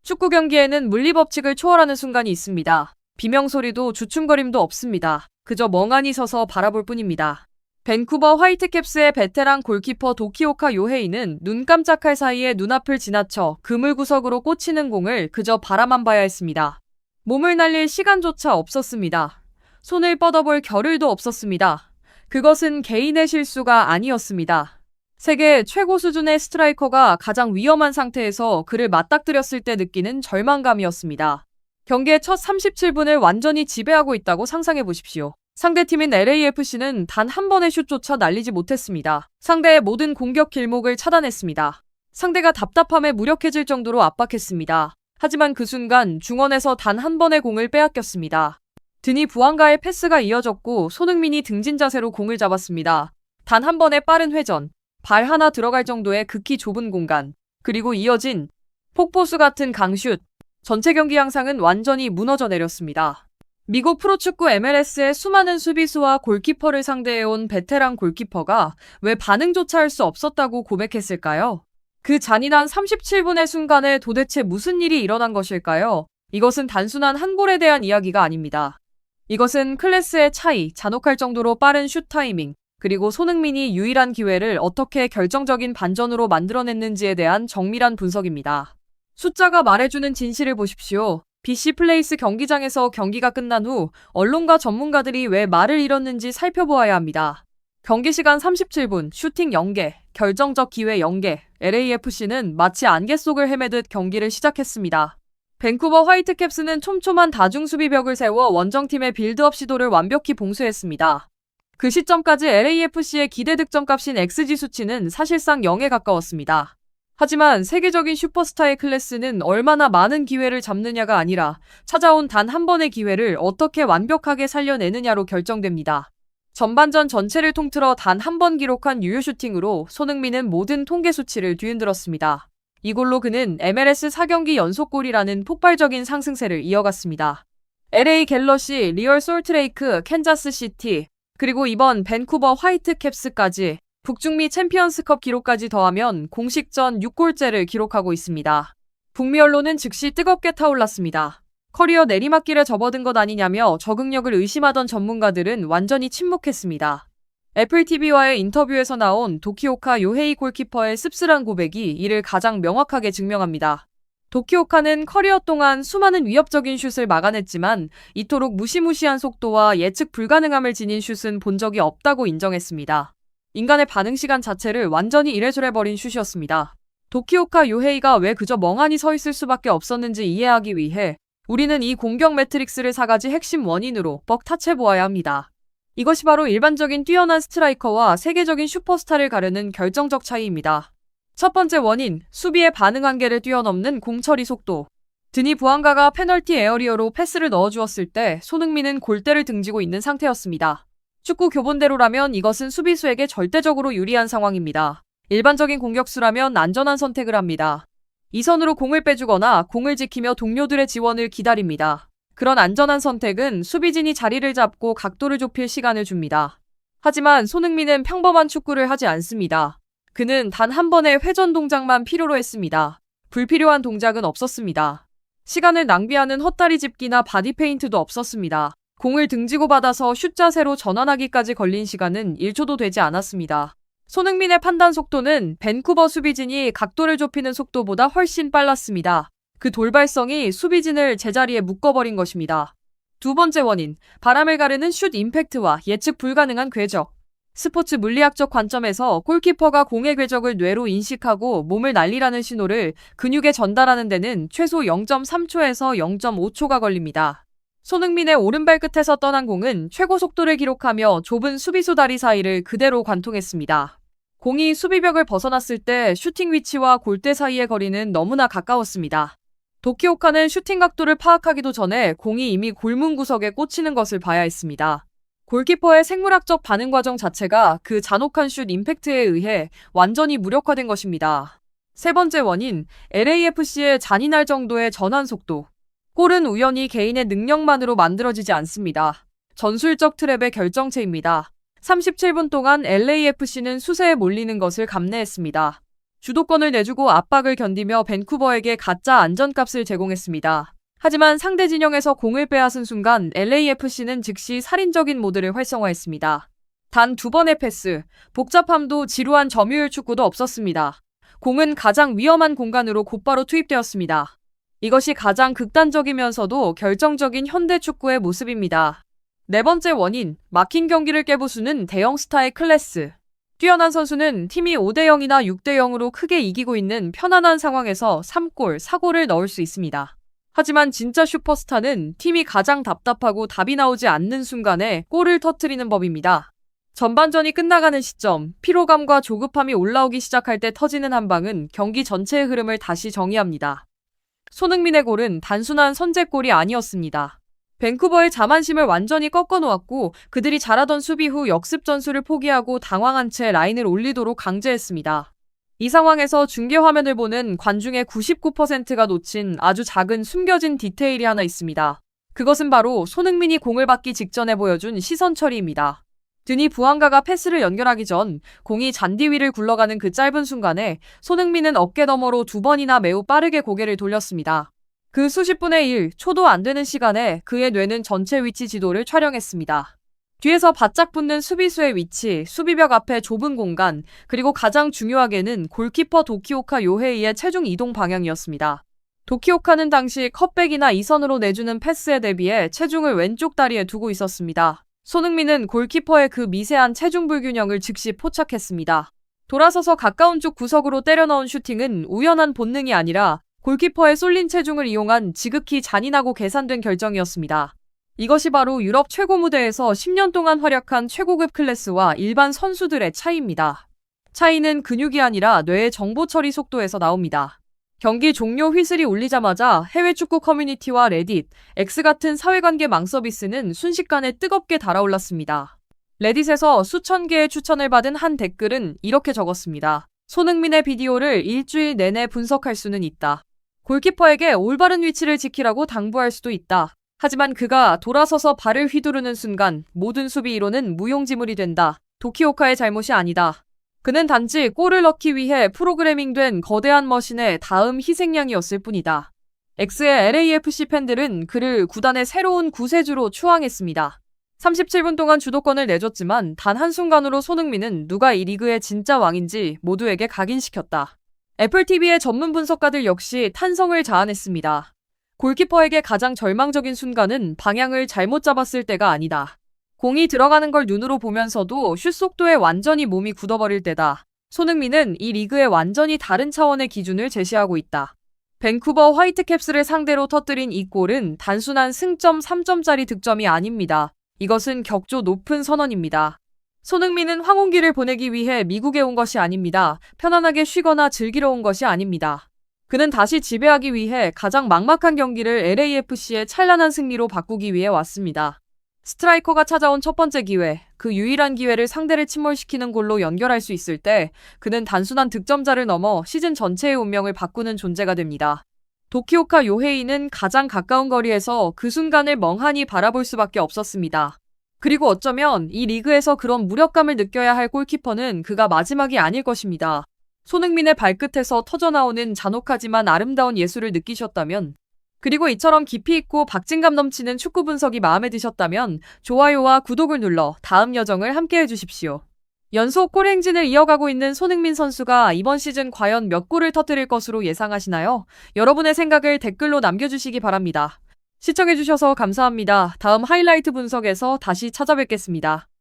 축구 경기에는 물리법칙을 초월하는 순간이 있습니다. 비명소리도 주춤거림도 없습니다. 그저 멍하니 서서 바라볼 뿐입니다. 밴쿠버 화이트캡스의 베테랑 골키퍼 도키오카 요헤이는 눈 깜짝할 사이에 눈앞을 지나쳐 그물 구석으로 꽂히는 공을 그저 바라만 봐야 했습니다. 몸을 날릴 시간조차 없었습니다. 손을 뻗어볼 겨를도 없었습니다. 그것은 개인의 실수가 아니었습니다. 세계 최고 수준의 스트라이커가 가장 위험한 상태에서 그를 맞닥뜨렸을 때 느끼는 절망감이었습니다. 경기의 첫 37분을 완전히 지배하고 있다고 상상해 보십시오. 상대팀인 LAFC는 단 한 번의 슛조차 날리지 못했습니다. 상대의 모든 공격 길목을 차단했습니다. 상대가 답답함에 무력해질 정도로 압박했습니다. 하지만 그 순간 중원에서 단 한 번의 공을 빼앗겼습니다. 드니 부안가의 패스가 이어졌고 손흥민이 등진 자세로 공을 잡았습니다. 단 한 번의 빠른 회전, 발 하나 들어갈 정도의 극히 좁은 공간, 그리고 이어진 폭포수 같은 강슛. 전체 경기 양상은 완전히 무너져 내렸습니다. 미국 프로축구 MLS의 수많은 수비수와 골키퍼를 상대해온 베테랑 골키퍼가 왜 반응조차 할 수 없었다고 고백했을까요? 그 잔인한 37분의 순간에 도대체 무슨 일이 일어난 것일까요? 이것은 단순한 한 골에 대한 이야기가 아닙니다. 이것은 클래스의 차이, 잔혹할 정도로 빠른 슛 타이밍, 그리고 손흥민이 유일한 기회를 어떻게 결정적인 반전으로 만들어냈는지에 대한 정밀한 분석입니다. 숫자가 말해주는 진실을 보십시오. BC 플레이스 경기장에서 경기가 끝난 후 언론과 전문가들이 왜 말을 잃었는지 살펴보아야 합니다. 경기 시간 37분, 슈팅 0개, 결정적 기회 0개, LAFC는 마치 안개 속을 헤매듯 경기를 시작했습니다. 밴쿠버 화이트캡스는 촘촘한 다중수비벽을 세워 원정팀의 빌드업 시도를 완벽히 봉쇄했습니다. 그 시점까지 LAFC의 기대 득점값인 XG 수치는 사실상 0에 가까웠습니다. 하지만 세계적인 슈퍼스타의 클래스는 얼마나 많은 기회를 잡느냐가 아니라 찾아온 단 한 번의 기회를 어떻게 완벽하게 살려내느냐로 결정됩니다. 전반전 전체를 통틀어 단 한 번 기록한 유효 슈팅으로 손흥민은 모든 통계 수치를 뒤흔들었습니다. 이골로 그는 MLS 4경기 연속골이라는 폭발적인 상승세를 이어갔습니다. LA 갤러시, 리얼 솔트레이크, 캔자스 시티, 그리고 이번 밴쿠버 화이트캡스까지 북중미 챔피언스컵 기록까지 더하면 공식전 6골째를 기록하고 있습니다. 북미 언론은 즉시 뜨겁게 타올랐습니다. 커리어 내리막길에 접어든 것 아니냐며 적응력을 의심하던 전문가들은 완전히 침묵했습니다. 애플TV와의 인터뷰에서 나온 도키오카 요헤이 골키퍼의 씁쓸한 고백이 이를 가장 명확하게 증명합니다. 도키오카는 커리어 동안 수많은 위협적인 슛을 막아냈지만 이토록 무시무시한 속도와 예측 불가능함을 지닌 슛은 본 적이 없다고 인정했습니다. 인간의 반응 시간 자체를 완전히 이래저래버린 슛이었습니다. 도키오카 요헤이가 왜 그저 멍하니 서 있을 수밖에 없었는지 이해하기 위해 우리는 이 공격 매트릭스를 4가지 핵심 원인으로 뻑타채 보아야 합니다. 이것이 바로 일반적인 뛰어난 스트라이커와 세계적인 슈퍼스타를 가르는 결정적 차이입니다. 첫 번째 원인, 수비의 반응 한계를 뛰어넘는 공처리 속도. 드니 부안가가 페널티 에어리어로 패스를 넣어주었을 때 손흥민은 골대를 등지고 있는 상태였습니다. 축구 교본대로라면 이것은 수비수에게 절대적으로 유리한 상황입니다. 일반적인 공격수라면 안전한 선택을 합니다. 이 선으로 공을 빼주거나 공을 지키며 동료들의 지원을 기다립니다. 그런 안전한 선택은 수비진이 자리를 잡고 각도를 좁힐 시간을 줍니다. 하지만 손흥민은 평범한 축구를 하지 않습니다. 그는 단 한 번의 회전 동작만 필요로 했습니다. 불필요한 동작은 없었습니다. 시간을 낭비하는 헛다리 짚기나 바디 페인트도 없었습니다. 공을 등지고 받아서 슛 자세로 전환하기까지 걸린 시간은 1초도 되지 않았습니다. 손흥민의 판단 속도는 밴쿠버 수비진이 각도를 좁히는 속도보다 훨씬 빨랐습니다. 그 돌발성이 수비진을 제자리에 묶어버린 것입니다. 두 번째 원인, 바람을 가르는 슛 임팩트와 예측 불가능한 궤적. 스포츠 물리학적 관점에서 골키퍼가 공의 궤적을 뇌로 인식하고 몸을 날리라는 신호를 근육에 전달하는 데는 최소 0.3초에서 0.5초가 걸립니다. 손흥민의 오른발 끝에서 떠난 공은 최고 속도를 기록하며 좁은 수비수 다리 사이를 그대로 관통했습니다. 공이 수비벽을 벗어났을 때 슈팅 위치와 골대 사이의 거리는 너무나 가까웠습니다. 도키오카는 슈팅 각도를 파악하기도 전에 공이 이미 골문 구석에 꽂히는 것을 봐야 했습니다. 골키퍼의 생물학적 반응 과정 자체가 그 잔혹한 슛 임팩트에 의해 완전히 무력화된 것입니다. 세 번째 원인, LAFC의 잔인할 정도의 전환 속도. 골은 우연히 개인의 능력만으로 만들어지지 않습니다. 전술적 트랩의 결정체입니다. 37분 동안 LAFC는 수세에 몰리는 것을 감내했습니다. 주도권을 내주고 압박을 견디며 밴쿠버에게 가짜 안전값을 제공했습니다. 하지만 상대 진영에서 공을 빼앗은 순간 LAFC는 즉시 살인적인 모드를 활성화했습니다. 단 2번의 패스, 복잡함도 지루한 점유율 축구도 없었습니다. 공은 가장 위험한 공간으로 곧바로 투입되었습니다. 이것이 가장 극단적이면서도 결정적인 현대 축구의 모습입니다. 네 번째 원인, 막힌 경기를 깨부수는 대형 스타의 클래스. 뛰어난 선수는 팀이 5대0이나 6대0으로 크게 이기고 있는 편안한 상황에서 3골, 4골을 넣을 수 있습니다. 하지만 진짜 슈퍼스타는 팀이 가장 답답하고 답이 나오지 않는 순간에 골을 터뜨리는 법입니다. 전반전이 끝나가는 시점, 피로감과 조급함이 올라오기 시작할 때 터지는 한 방은 경기 전체의 흐름을 다시 정의합니다. 손흥민의 골은 단순한 선제골이 아니었습니다. 밴쿠버의 자만심을 완전히 꺾어놓았고 그들이 잘하던 수비 후 역습 전술을 포기하고 당황한 채 라인을 올리도록 강제했습니다. 이 상황에서 중계 화면을 보는 관중의 99%가 놓친 아주 작은 숨겨진 디테일이 하나 있습니다. 그것은 바로 손흥민이 공을 받기 직전에 보여준 시선 처리입니다. 드니 부앙가가 패스를 연결하기 전 공이 잔디 위를 굴러가는 그 짧은 순간에 손흥민은 어깨 너머로 2번이나 매우 빠르게 고개를 돌렸습니다. 그 수십 분의 1, 초도 안 되는 시간에 그의 뇌는 전체 위치 지도를 촬영했습니다. 뒤에서 바짝 붙는 수비수의 위치, 수비벽 앞에 좁은 공간, 그리고 가장 중요하게는 골키퍼 도키오카 요헤이의 체중 이동 방향이었습니다. 도키오카는 당시 컷백이나 이선으로 내주는 패스에 대비해 체중을 왼쪽 다리에 두고 있었습니다. 손흥민은 골키퍼의 그 미세한 체중 불균형을 즉시 포착했습니다. 돌아서서 가까운 쪽 구석으로 때려 넣은 슈팅은 우연한 본능이 아니라 골키퍼의 쏠린 체중을 이용한 지극히 잔인하고 계산된 결정이었습니다. 이것이 바로 유럽 최고 무대에서 10년 동안 활약한 최고급 클래스와 일반 선수들의 차이입니다. 차이는 근육이 아니라 뇌의 정보 처리 속도에서 나옵니다. 경기 종료 휘슬이 울리자마자 해외 축구 커뮤니티와 레딧, X 같은 사회관계 망 서비스는 순식간에 뜨겁게 달아올랐습니다. 레딧에서 수천 개의 추천을 받은 한 댓글은 이렇게 적었습니다. 손흥민의 비디오를 일주일 내내 분석할 수는 있다. 골키퍼에게 올바른 위치를 지키라고 당부할 수도 있다. 하지만 그가 돌아서서 발을 휘두르는 순간 모든 수비 이론은 무용지물이 된다. 도키오카의 잘못이 아니다. 그는 단지 골을 넣기 위해 프로그래밍된 거대한 머신의 다음 희생양이었을 뿐이다. X의 LAFC 팬들은 그를 구단의 새로운 구세주로 추앙했습니다. 37분 동안 주도권을 내줬지만 단 한순간으로 손흥민은 누가 이 리그의 진짜 왕인지 모두에게 각인시켰다. 애플TV의 전문 분석가들 역시 탄성을 자아냈습니다. 골키퍼에게 가장 절망적인 순간은 방향을 잘못 잡았을 때가 아니다. 공이 들어가는 걸 눈으로 보면서도 슛 속도에 완전히 몸이 굳어버릴 때다. 손흥민은 이 리그의 완전히 다른 차원의 기준을 제시하고 있다. 밴쿠버 화이트캡스를 상대로 터뜨린 이 골은 단순한 승점 3점짜리 득점이 아닙니다. 이것은 격조 높은 선언입니다. 손흥민은 황혼기를 보내기 위해 미국에 온 것이 아닙니다. 편안하게 쉬거나 즐기러 온 것이 아닙니다. 그는 다시 지배하기 위해 가장 막막한 경기를 LAFC의 찬란한 승리로 바꾸기 위해 왔습니다. 스트라이커가 찾아온 첫 번째 기회, 그 유일한 기회를 상대를 침몰시키는 골로 연결할 수 있을 때 그는 단순한 득점자를 넘어 시즌 전체의 운명을 바꾸는 존재가 됩니다. 도키오카 요헤이는 가장 가까운 거리에서 그 순간을 멍하니 바라볼 수밖에 없었습니다. 그리고 어쩌면 이 리그에서 그런 무력감을 느껴야 할 골키퍼는 그가 마지막이 아닐 것입니다. 손흥민의 발끝에서 터져나오는 잔혹하지만 아름다운 예술을 느끼셨다면, 그리고 이처럼 깊이 있고 박진감 넘치는 축구 분석이 마음에 드셨다면 좋아요와 구독을 눌러 다음 여정을 함께 해주십시오. 연속 골 행진을 이어가고 있는 손흥민 선수가 이번 시즌 과연 몇 골을 터뜨릴 것으로 예상하시나요? 여러분의 생각을 댓글로 남겨주시기 바랍니다. 시청해주셔서 감사합니다. 다음 하이라이트 분석에서 다시 찾아뵙겠습니다.